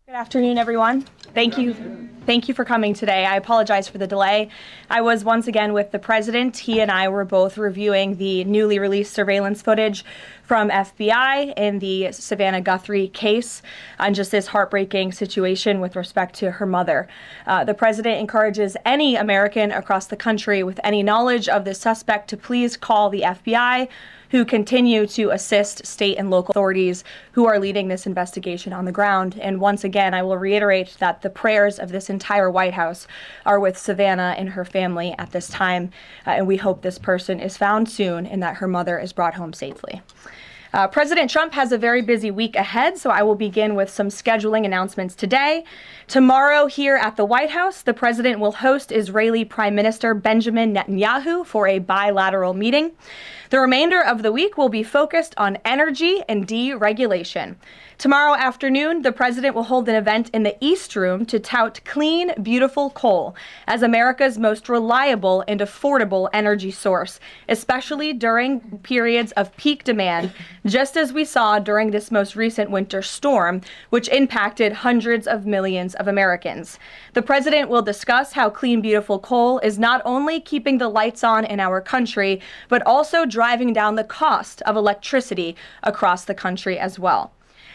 Good afternoon, everyone. Thank you for coming today. I apologize for the delay. I was once again with the president. He and I were both reviewing the newly released surveillance footage from FBI in the Savannah Guthrie case on just this heartbreaking situation with respect to her mother. The president encourages any American across the country with any knowledge of the suspect to please call the FBI, who continue to assist state and local authorities who are leading this investigation on the ground. And once again, I will reiterate that the prayers of this entire White House are with Savannah and her family at this time, and we hope this person is found soon and that her mother is brought home safely. President Trump has a very busy week ahead, so I will begin with some scheduling announcements today. Tomorrow here at the White House, the president will host Israeli Prime Minister Benjamin Netanyahu for a bilateral meeting. The remainder of the week will be focused on energy and deregulation. Tomorrow afternoon, the president will hold an event in the East Room to tout clean, beautiful coal as America's most reliable and affordable energy source, especially during periods of peak demand, just as we saw during this most recent winter storm, which impacted hundreds of millions of Americans. The president will discuss how clean, beautiful coal is not only keeping the lights on in our country, but also driving down the cost of electricity across the country as well.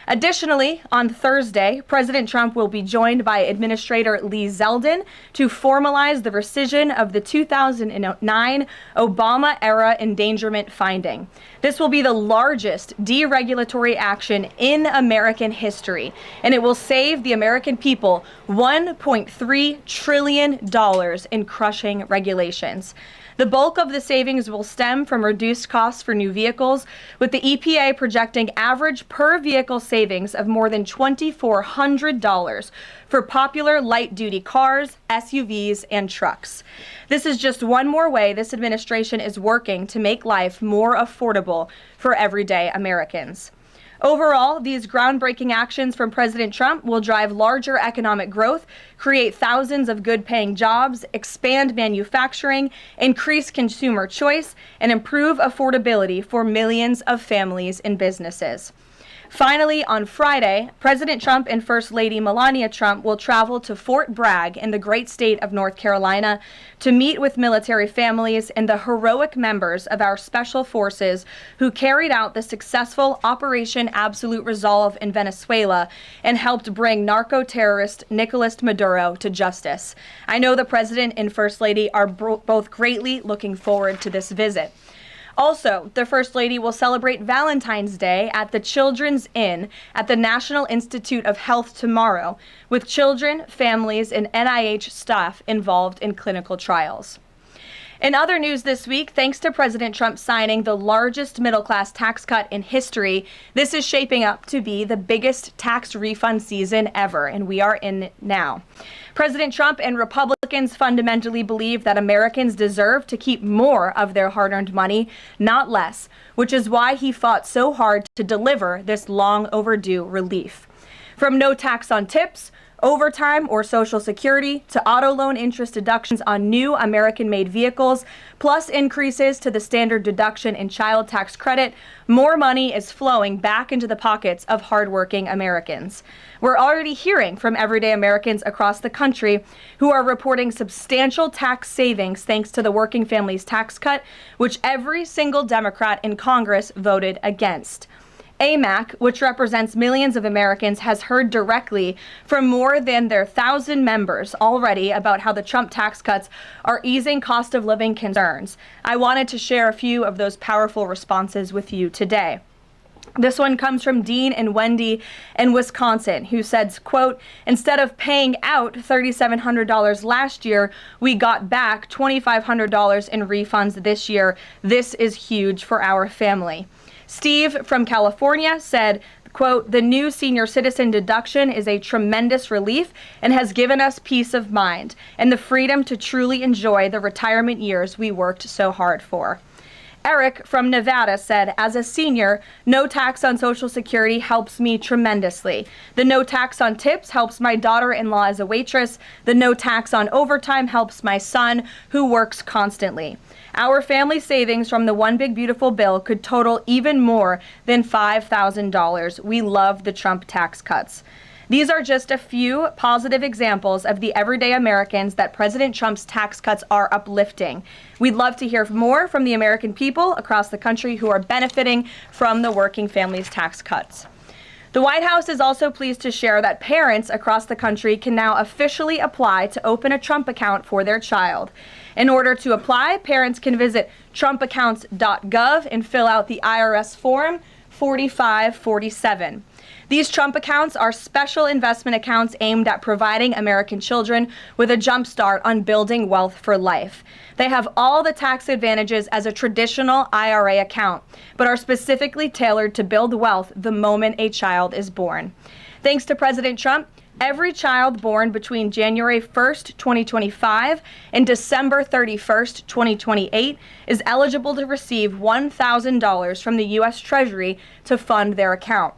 Additionally, on Thursday, President Trump will be joined by Administrator Lee Zeldin to formalize the rescission of the 2009 Obama-era endangerment finding. This will be the largest deregulatory action in American history, and it will save the American people $1.3 trillion in crushing regulations. The bulk of the savings will stem from reduced costs for new vehicles, with the EPA projecting average per vehicle savings of more than $2,400 for popular light-duty cars, SUVs, and trucks. This is just one more way this administration is working to make life more affordable for everyday Americans. Overall, these groundbreaking actions from President Trump will drive larger economic growth, create thousands of good-paying jobs, expand manufacturing, increase consumer choice, and improve affordability for millions of families and businesses. Finally, on Friday, President Trump and First Lady Melania Trump will travel to Fort Bragg in the great state of North Carolina to meet with military families and the heroic members of our special forces who carried out the successful Operation Absolute Resolve in Venezuela and helped bring narco-terrorist Nicolas Maduro to justice. I know the President and First Lady are both greatly looking forward to this visit. Also, the First Lady will celebrate Valentine's Day at the Children's Inn at the National Institute of Health tomorrow, with children, families, and NIH staff involved in clinical trials. In other news this week, thanks to President Trump signing the largest middle-class tax cut in history, this is shaping up to be the biggest tax refund season ever, and we are in it now. President Trump and Republicans fundamentally believe that Americans deserve to keep more of their hard-earned money, not less, which is why he fought so hard to deliver this long overdue relief. From no tax on tips, overtime, or Social Security, to auto loan interest deductions on new American-made vehicles, plus increases to the standard deduction and child tax credit, more money is flowing back into the pockets of hardworking Americans. We're already hearing from everyday Americans across the country who are reporting substantial tax savings thanks to the Working Families Tax Cut, which every single Democrat in Congress voted against. AMAC, which represents millions of Americans, has heard directly from more than their 1,000 members already about how the Trump tax cuts are easing cost of living concerns. I wanted to share a few of those powerful responses with you today. This one comes from Dean and Wendy in Wisconsin, who said, quote, "Instead of paying out $3,700 last year, we got back $2,500 in refunds this year. This is huge for our family." Steve from California said, quote, "The new senior citizen deduction is a tremendous relief and has given us peace of mind and the freedom to truly enjoy the retirement years we worked so hard for." Eric from Nevada said, "As a senior, no tax on Social Security helps me tremendously. The no tax on tips helps my daughter-in-law as a waitress. The no tax on overtime helps my son, who works constantly. Our family savings from the One Big Beautiful Bill could total even more than $5,000. We love the Trump tax cuts." These are just a few positive examples of the everyday Americans that President Trump's tax cuts are uplifting. We'd love to hear more from the American people across the country who are benefiting from the working families tax cuts. The White House is also pleased to share that parents across the country can now officially apply to open a Trump account for their child. In order to apply, parents can visit trumpaccounts.gov and fill out the IRS form 4547. These Trump accounts are special investment accounts aimed at providing American children with a jump start on building wealth for life. They have all the tax advantages as a traditional IRA account, but are specifically tailored to build wealth the moment a child is born. Thanks to President Trump, every child born between January 1st, 2025 and December 31st, 2028 is eligible to receive $1,000 from the U.S. Treasury to fund their account.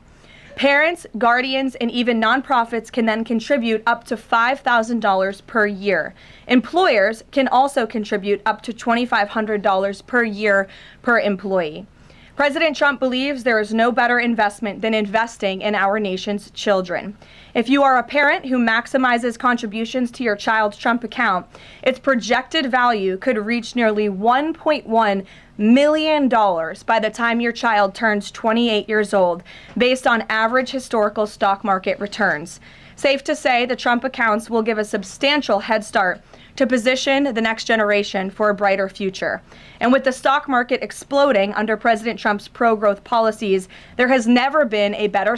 Parents, guardians, and even nonprofits can then contribute up to $5,000 per year. Employers can also contribute up to $2,500 per year per employee. President Trump believes there is no better investment than investing in our nation's children. If you are a parent who maximizes contributions to your child's Trump account, its projected value could reach nearly $1.1 million by the time your child turns 28 years old, based on average historical stock market returns. Safe to say, the Trump accounts will give a substantial head start to position the next generation for a brighter future. And with the stock market exploding under President Trump's pro-growth policies, there has never been a better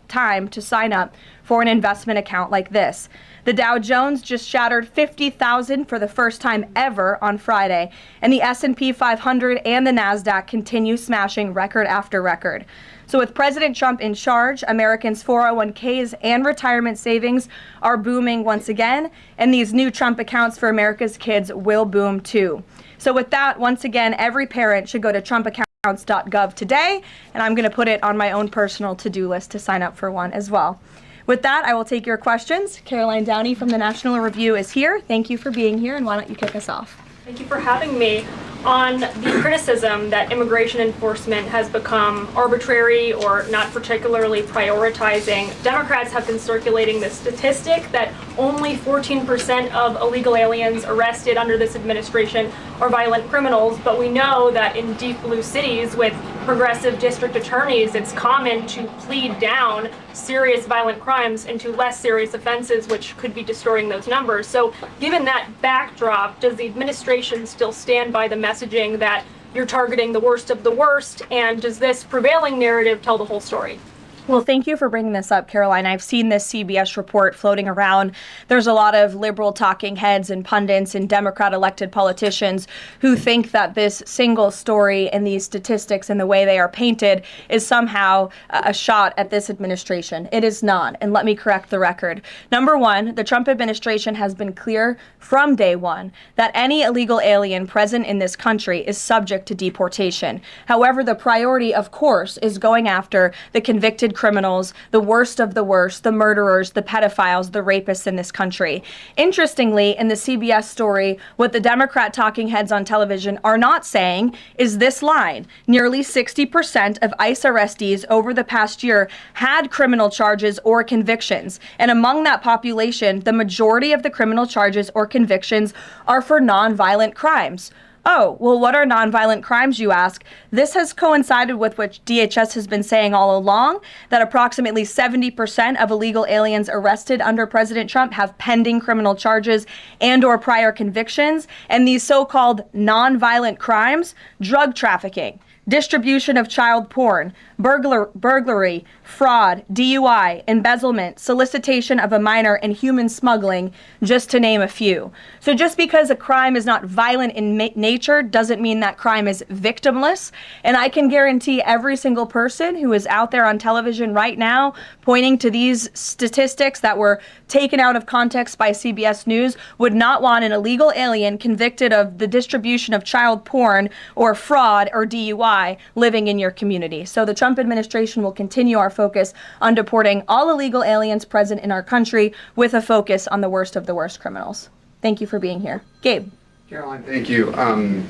time to sign up for an investment account like this. The Dow Jones just shattered 50,000 for the first time ever on Friday, and the S&P 500 and the NASDAQ continue smashing record after record. So with President Trump in charge, Americans' 401ks and retirement savings are booming once again, and these new Trump accounts for America's kids will boom too. So with that, once again, every parent should go to trumpaccounts.gov today, and I'm going to put it on my own personal to-do list to sign up for one as well. With that, I will take your questions. Karoline Downey from the National Review is here. Thank you for being here, and why don't you kick us off? Thank you for having me. On the criticism that immigration enforcement has become arbitrary or not particularly prioritizing, Democrats have been circulating the statistic that only 14% of illegal aliens arrested under this administration are violent criminals, but we know that in deep blue cities with progressive district attorneys, it's common to plead down serious violent crimes into less serious offenses, which could be distorting those numbers. So given that backdrop, does the administration still stand by the messaging that you're targeting the worst of the worst, and does this prevailing narrative tell the whole story? Well, thank you for bringing this up, Karoline. I've seen this CBS report floating around. There's a lot of liberal talking heads and pundits and Democrat elected politicians who think that this single story and these statistics and the way they are painted is somehow a shot at this administration. It is not. And let me correct the record. Number one, the Trump administration has been clear from day one that any illegal alien present in this country is subject to deportation. However, the priority, of course, is going after the convicted criminals, the worst of the worst, the murderers, the pedophiles, the rapists in this country. Interestingly, in the CBS story, what the Democrat talking heads on television are not saying is this line. Nearly 60% of ICE arrestees over the past year had criminal charges or convictions. And among that population, the majority of the criminal charges or convictions are for nonviolent crimes. Oh, well, what are nonviolent crimes, you ask? This has coincided with what DHS has been saying all along, that approximately 70% of illegal aliens arrested under President Trump have pending criminal charges and or prior convictions. And these so-called nonviolent crimes, drug trafficking, distribution of child porn, burglary, fraud, DUI, embezzlement, solicitation of a minor, and human smuggling, just to name a few. So just because a crime is not violent in nature doesn't mean that crime is victimless. And I can guarantee every single person who is out there on television right now pointing to these statistics that were taken out of context by CBS News would not want an illegal alien convicted of the distribution of child porn or fraud or DUI living in your community. So the Trump administration will continue our focus on deporting all illegal aliens present in our country with a focus on the worst of the worst criminals. Thank you for being here. Gabe. Karoline, thank you. And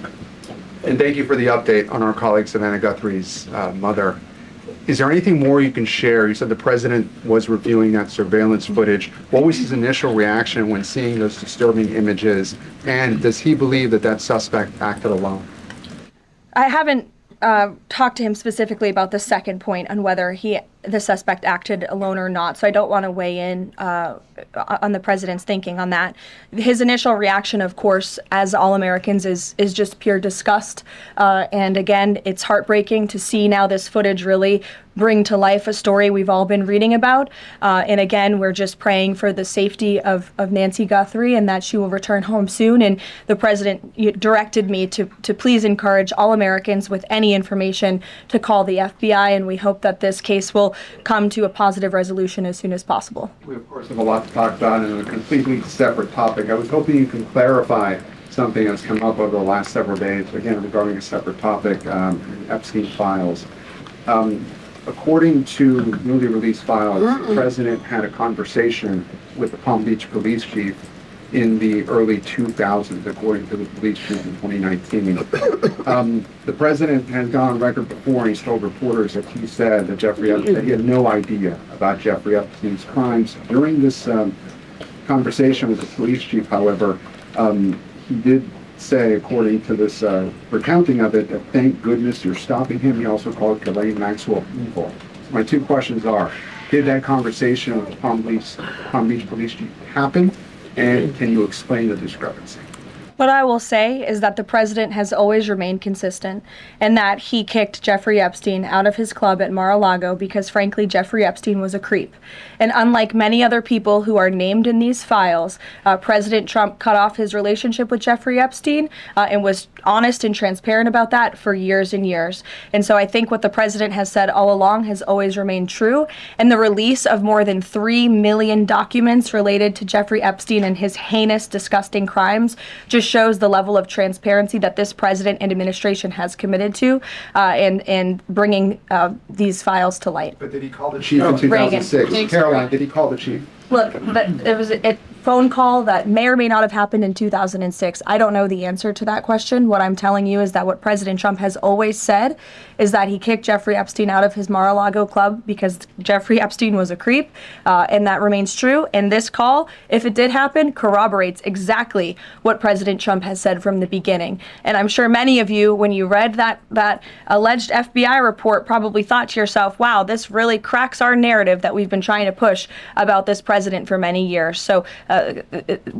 thank you for the update on our colleague Savannah Guthrie's mother. Is there anything more you can share? You said the president was reviewing that surveillance footage. What was his initial reaction when seeing those disturbing images? And does he believe that that suspect acted alone? I haven't talked to him specifically about the second point on whether the suspect acted alone or not, so I don't want to weigh in on the president's thinking on that. His initial reaction, of course, as all Americans, is just pure disgust. And again, it's heartbreaking to see now this footage really bring to life a story we've all been reading about. And again, we're just praying for the safety of Nancy Guthrie and that she will return home soon. And the president directed me to please encourage all Americans with any information to call the FBI, and we hope that this case will come to a positive resolution as soon as possible. We, of course, have a lot to talk about in a completely separate topic. I was hoping you can clarify something that's come up over the last several days, again, regarding a separate topic, Epstein files. According to newly released files, the president had a conversation with the Palm Beach police chief in the early 2000s, according to the police chief in 2019. The president has gone on record before, and he's told reporters that he said that that he had no idea about Jeffrey Epstein's crimes. During this conversation with the police chief, however, he did say, according to this recounting of it, that thank goodness you're stopping him. He also called Karoline Maxwell evil. My two questions are, did that conversation with the Palm Beach police chief happen? And can you explain the discrepancy? What I will say is that the president has always remained consistent and that he kicked Jeffrey Epstein out of his club at Mar-a-Lago because, frankly, Jeffrey Epstein was a creep. And unlike many other people who are named in these files, President Trump cut off his relationship with Jeffrey Epstein and was honest and transparent about that for years and years. And so I think what the president has said all along has always remained true. And the release of more than 3 million documents related to Jeffrey Epstein and his heinous, disgusting crimes just shows the level of transparency that this president and administration has committed to in bringing these files to light. But did he call the chief in 2006? Karoline, did he call the chief? Look, it was a phone call that may or may not have happened in 2006. I don't know the answer to that question. What I'm telling you is that what President Trump has always said is that he kicked Jeffrey Epstein out of his Mar-a-Lago club because Jeffrey Epstein was a creep, and that remains true. And this call, if it did happen, corroborates exactly what President Trump has said from the beginning. And I'm sure many of you, when you read that alleged FBI report, probably thought to yourself, wow, this really cracks our narrative that we've been trying to push about this president for many years. So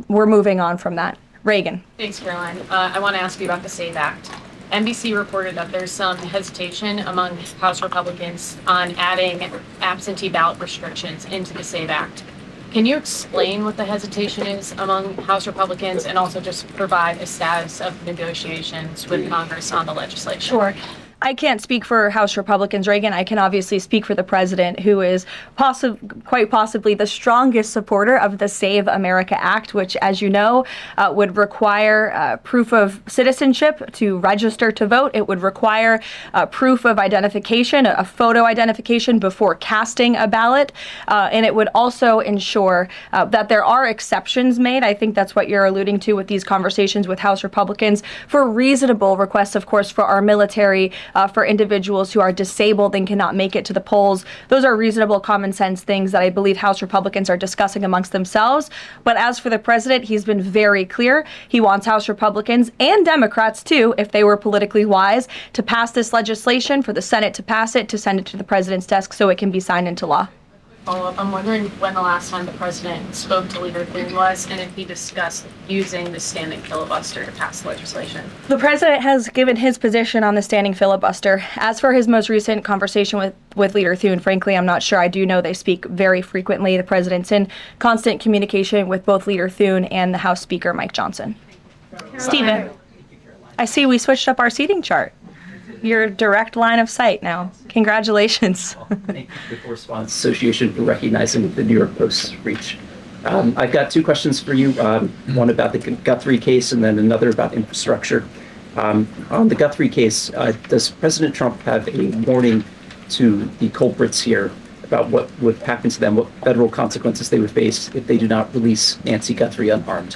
we're moving on from that. Reagan. Thanks, Caroline. I want to ask you about the SAVE Act. NBC reported that there's some hesitation among House Republicans on adding absentee ballot restrictions into the SAVE Act. Can you explain what the hesitation is among House Republicans and also just provide a status of negotiations with Congress on the legislation? Sure. I can't speak for House Republicans, Reagan. I can obviously speak for the president, who is quite possibly the strongest supporter of the Save America Act, which, as you know, would require proof of citizenship to register to vote. It would require proof of identification, a photo identification before casting a ballot. And it would also ensure that there are exceptions made. I think that's what you're alluding to with these conversations with House Republicans for reasonable requests, of course, for our military, for individuals who are disabled and cannot make it to the polls. Those are reasonable, common sense things that I believe House Republicans are discussing amongst themselves. But as for the president, he's been very clear. He wants House Republicans and Democrats, too, if they were politically wise, to pass this legislation, for the Senate to pass it, to send it to the president's desk so it can be signed into law. Follow-up. I'm wondering when the last time the president spoke to Leader Thune was, and if he discussed using the standing filibuster to pass legislation. The president has given his position on the standing filibuster. As for his most recent conversation with Leader Thune, frankly, I'm not sure. I do know they speak very frequently. The president's in constant communication with both Leader Thune and the House Speaker, Mike Johnson. Stephen, I see we switched up our seating chart. Your direct line of sight now. Congratulations. Thank you to the Correspondents Association for recognizing the New York Post's reach. I've got two questions for you, one about the Guthrie case and then another about infrastructure. On the Guthrie case, does President Trump have a warning to the culprits here about what would happen to them, what federal consequences they would face if they do not release Nancy Guthrie unharmed?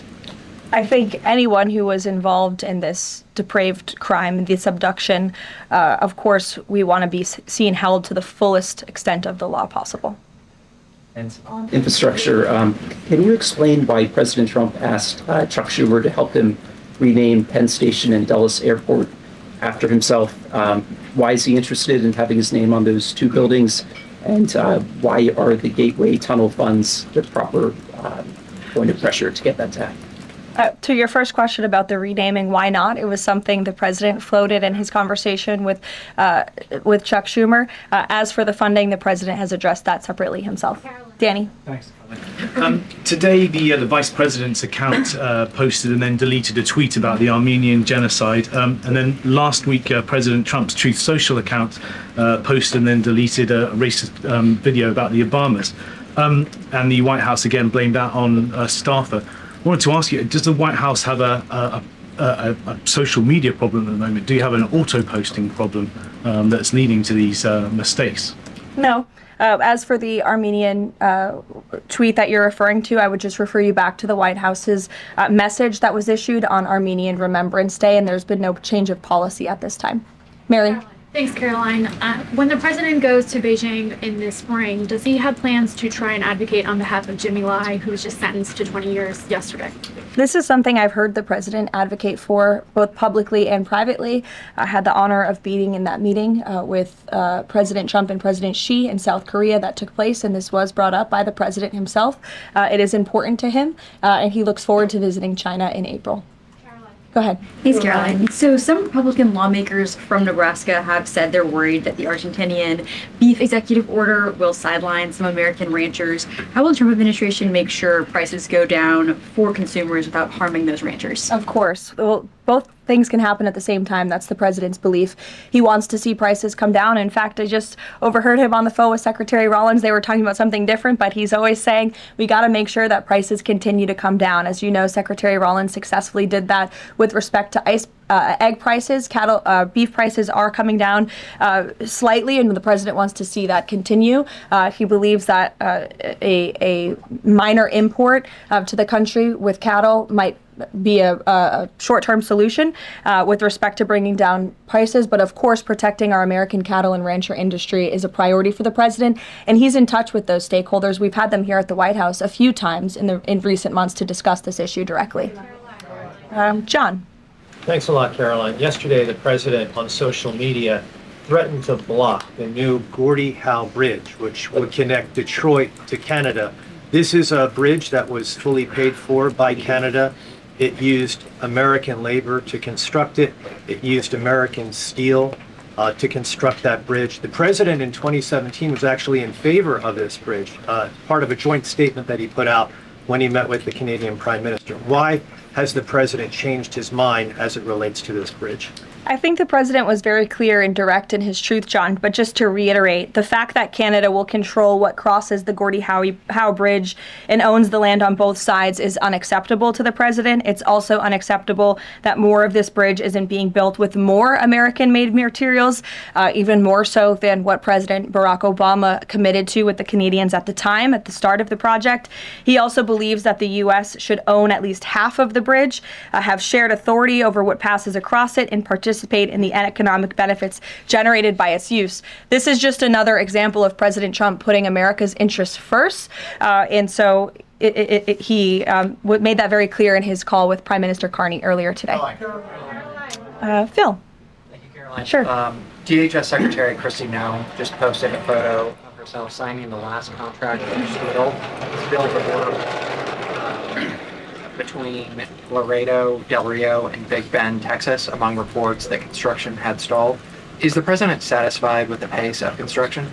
I think anyone who was involved in this depraved crime, this abduction, of course, we want to be seen held to the fullest extent of the law possible. And on infrastructure, can you explain why President Trump asked Chuck Schumer to help him rename Penn Station and Dulles Airport after himself? Why is he interested in having his name on those two buildings? And why are the Gateway Tunnel funds the proper point of pressure to get that to happen? To your first question about the renaming, why not? It was something the president floated in his conversation with Chuck Schumer. As for the funding, the president has addressed that separately himself. Danny? Thanks. Today, the vice president's account posted and then deleted a tweet about the Armenian genocide. And then last week, President Trump's Truth Social account posted and then deleted a racist video about the Obamas. And the White House again blamed that on a staffer. I wanted to ask you, does the White House have a social media problem at the moment? Do you have an auto-posting problem that's leading to these mistakes? No. As for the Armenian tweet that you're referring to, I would just refer you back to the White House's message that was issued on Armenian Remembrance Day, and there's been no change of policy at this time. Mary? Thanks, Caroline. When the president goes to Beijing in the spring, does he have plans to try and advocate on behalf of Jimmy Lai, who was just sentenced to 20 years yesterday? This is something I've heard the president advocate for, both publicly and privately. I had the honor of being in that meeting with President Trump and President Xi in South Korea that took place, and this was brought up by the president himself. It is important to him, and he looks forward to visiting China in April. Go ahead. Thanks, Caroline. So some Republican lawmakers from Nebraska have said they're worried that the Argentinian beef executive order will sideline some American ranchers. How will the Trump administration make sure prices go down for consumers without harming those ranchers? Of course. Well, both things can happen at the same time. That's the president's belief. He wants to see prices come down. In fact, I just overheard him on the phone with Secretary Rollins. They were talking about something different, but he's always saying we got to make sure that prices continue to come down. As you know, Secretary Rollins successfully did that with respect to egg prices. Beef prices are coming down slightly, and the president wants to see that continue. He believes that a minor import to the country with cattle might be a short-term solution with respect to bringing down prices. But of course, protecting our American cattle and rancher industry is a priority for the president, and he's in touch with those stakeholders. We've had them here at the White House a few times in recent months to discuss this issue directly. John. Thanks a lot, Caroline. Yesterday, the president on social media threatened to block the new Gordie Howe Bridge, which would connect Detroit to Canada. This is a bridge that was fully paid for by Canada. It used American labor to construct it. It used American steel to construct that bridge. The president in 2017 was actually in favor of this bridge, part of a joint statement that he put out when he met with the Canadian Prime Minister. Why has the president changed his mind as it relates to this bridge? I think the president was very clear and direct in his truth, John, but just to reiterate, the fact that Canada will control what crosses the Gordie Howe Bridge and owns the land on both sides is unacceptable to the president. It's also unacceptable that more of this bridge isn't being built with more American-made materials, even more so than what President Barack Obama committed to with the Canadians at the time, at the start of the project. He also believes that the U.S. should own at least half of the bridge, have shared authority over what passes across it, and participate in the economic benefits generated by its use. This is just another example of President Trump putting America's interests first, and so he made that very clear in his call with Prime Minister Carney earlier today. Phil. Thank you, Caroline. Sure. DHS Secretary Kristi Noem just posted a photo of herself signing the last contract for steel to build the border between Laredo, Del Rio, and Big Bend, Texas, among reports that construction had stalled. Is the president satisfied with the pace of construction?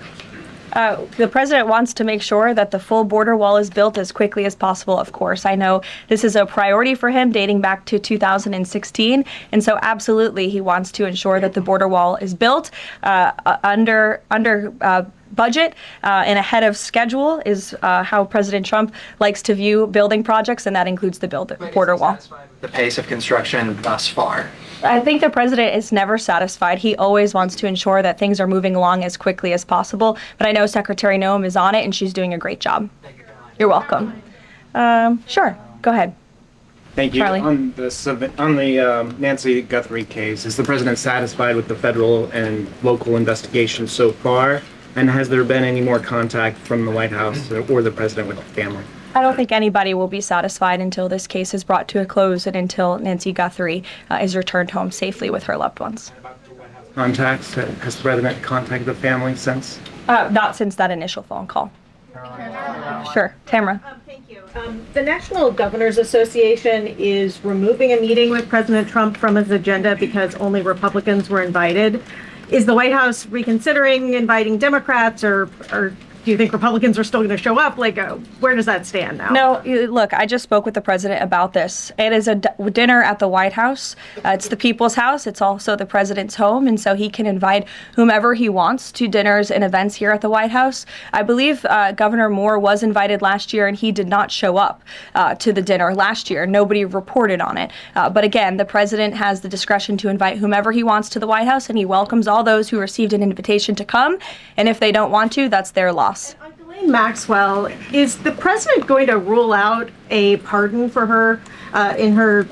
The president wants to make sure that the full border wall is built as quickly as possible, of course. I know this is a priority for him dating back to 2016, and so absolutely he wants to ensure that the border wall is built under budget and ahead of schedule is how President Trump likes to view building projects, and that includes the border wall. The pace of construction thus far? I think the president is never satisfied. He always wants to ensure that things are moving along as quickly as possible, but I know Secretary Noem is on it, and she's doing a great job. Thank you, Caroline. You're welcome. Sure, go ahead. Thank you. Charlie. On the Nancy Guthrie case, is the president satisfied with the federal and local investigation so far? And has there been any more contact from the White House or the president with the family? I don't think anybody will be satisfied until this case is brought to a close and until Nancy Guthrie is returned home safely with her loved ones. Contacts? Has the president contacted the family since? Not since that initial phone call. Sure. Tamara. Thank you. The National Governors Association is removing a meeting with President Trump from his agenda because only Republicans were invited. Is the White House reconsidering inviting Democrats, or do you think Republicans are still going to show up? Like, where does that stand now? No, look, I just spoke with the president about this. It is a dinner at the White House. It's the people's house. It's also the president's home. And so he can invite whomever he wants to dinners and events here at the White House. I believe Governor Moore was invited last year and he did not show up to the dinner last year. Nobody reported on it. But again, the president has the discretion to invite whomever he wants to the White House, and he welcomes all those who received an invitation to come. And if they don't want to, that's their loss. On Ghislaine Maxwell, is the president going to rule out a pardon for her in her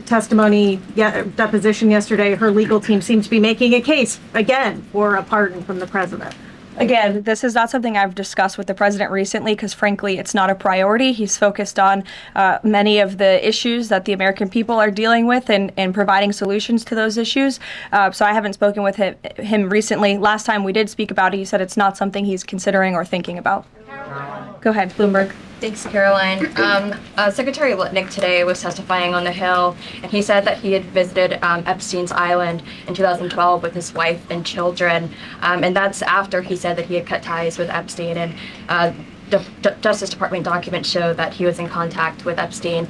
testimony, deposition yesterday? Her legal team seems to be making a case again for a pardon from the president. Again, this is not something I've discussed with the president recently because, frankly, it's not a priority. He's focused on many of the issues that the American people are dealing with and providing solutions to those issues. So I haven't spoken with him recently. Last time we did speak about it, he said it's not something he's considering or thinking about. Go ahead, Bloomberg. Thanks, Caroline. Secretary Litnick today was testifying on the Hill, and he said that he had visited Epstein's Island in 2012 with his wife and children, and that's after he said that he had cut ties with Epstein, and the Justice Department documents show that he was in contact with Epstein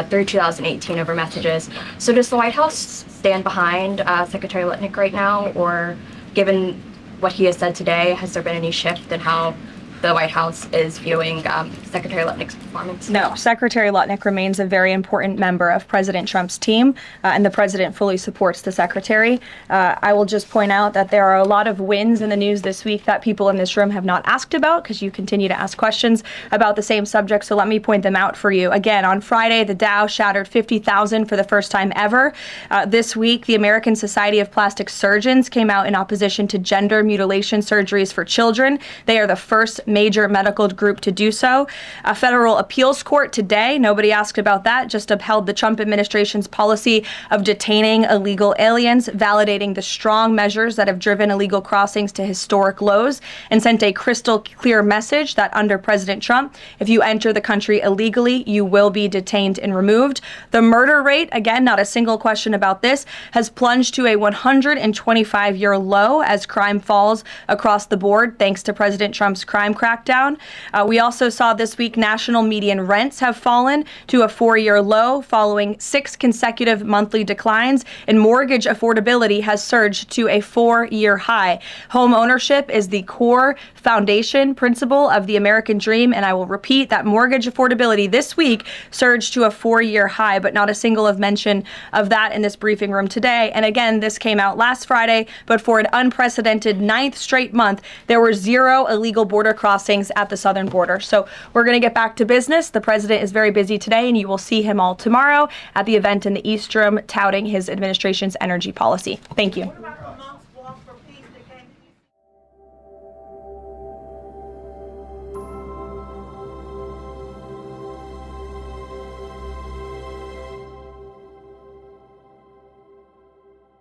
through 2018 over messages. So does the White House stand behind Secretary Litnick right now, or given what he has said today, has there been any shift in how the White House is viewing Secretary Lutnick's performance? No, Secretary Lutnick remains a very important member of President Trump's team, and the president fully supports the secretary. I will just point out that there are a lot of wins in the news this week that people in this room have not asked about because you continue to ask questions about the same subject, so let me point them out for you. Again, on Friday, the Dow shattered 50,000 for the first time ever. This week, the American Society of Plastic Surgeons came out in opposition to gender mutilation surgeries for children. They are the first major medical group to do so. A federal appeals court today, nobody asked about that, just upheld the Trump administration's policy of detaining illegal aliens, validating the strong measures that have driven illegal crossings to historic lows, and sent a crystal clear message that under President Trump, if you enter the country illegally, you will be detained and removed. The murder rate, again, not a single question about this, has plunged to a 125-year low as crime falls across the board, thanks to President Trump's crime crackdown. We also saw this week national median rents have fallen to a 4-year low following 6 consecutive monthly declines, and mortgage affordability has surged to a 4-year high. Home ownership is the core foundation principle of the American dream, and I will repeat that mortgage affordability this week surged to a 4-year high, but not a single of mention of that in this briefing room today. And again, this came out last Friday, but for an unprecedented 9th straight month, there were 0 illegal border crossings at the southern border. So we're going to get back to business. The president is very busy today, and you will see him all tomorrow at the event in the East Room touting his administration's energy policy. Thank you.